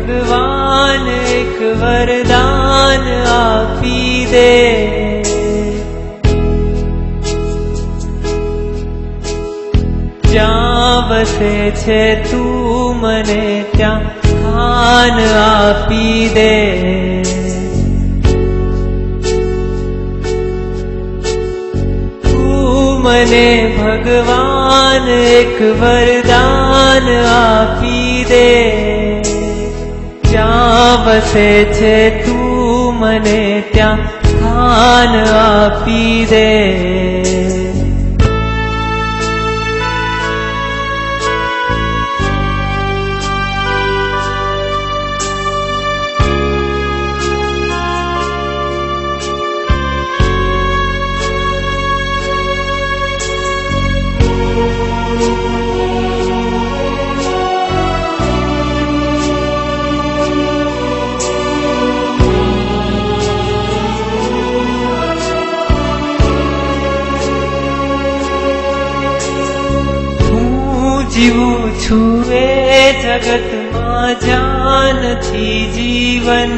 ભગવાન એક વરદાન આપી દે. જ્યાં વસે છે તું મને ત્યાં સ્થાન આપી દે. તું મને ભગવાન એક વરદાન આપી દે. જ્યાં વસે છે તું મને ત્યાં સ્થાન આપી દે. જીવું છું એ જગતમાં જ્યાં નથી જીવન.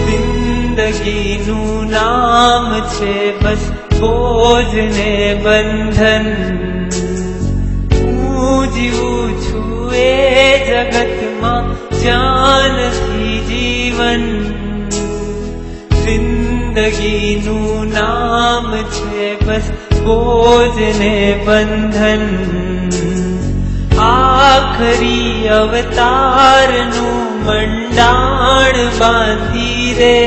જિંદગીનું નામ છે બસ બોજ ને બંધન. હું જીવું છું એ જગતમાં જ્યાં નથી જીવન. જિંદગીનું નામ છે બસ બોજ ને બંધન. આખરી અવતારનું મંડાણ બાંધી દે.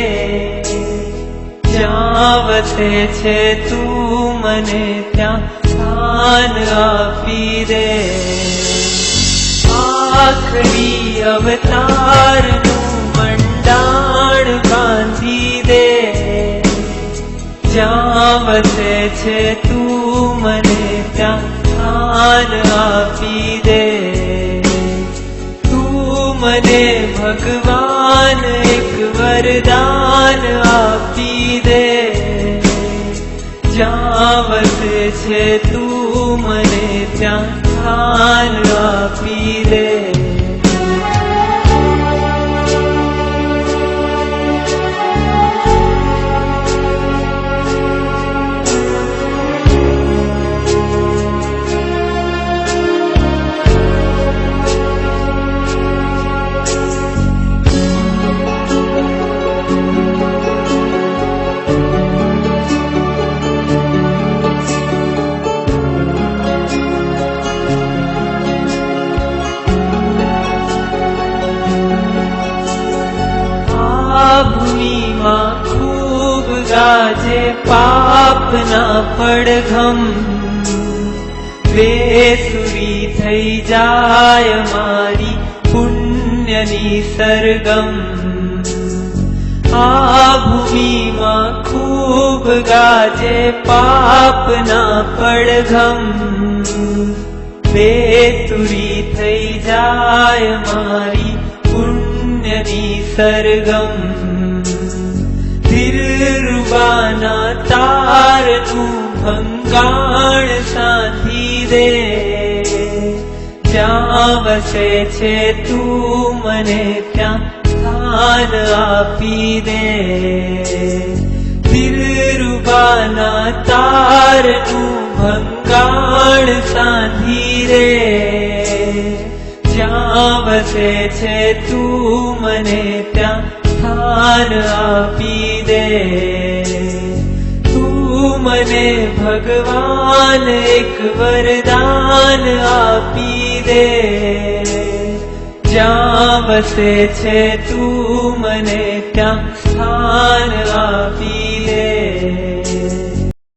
જ્યાં વસે છે તું મને ત્યાં સ્થાન આપી દે. આખરી અવતારનું મંડાણ બાંધી દે. જ્યાં વસે છે તું મને ત્યાં સ્થાન આપી દે. તું મને ભગવાન એક વરદાન આપી દે. જ્યાં વસે છે તું મને ત્યાં સ્થાન આપી દે. ભૂમિમાં ખૂબ ગાજે પાપના પડઘમ. બેસુરી થઈ જાય મારી પુણ્યની સરગમ. આ ભૂમિમાં ખૂબ ગાજે પાપના પડઘમ. બેતુરી થઈ જાય મારી પુણ્યની સરગમ. દિલરુબાના તારનું ભંગાણ સાધી દે. જ્યાં વસે છે તું મને ત્યાં સ્થાન આપી દે. દિલરુબાના તારનું ભંગાણ સાધી દે. જ્યાં વસે છે તું મને ત્યાં સ્થાન આપી દે. તું મને ભગવાન એક વરદાન આપી દે. જ્યાં વસે છે તું મને ત્યાં સ્થાન આપી દે.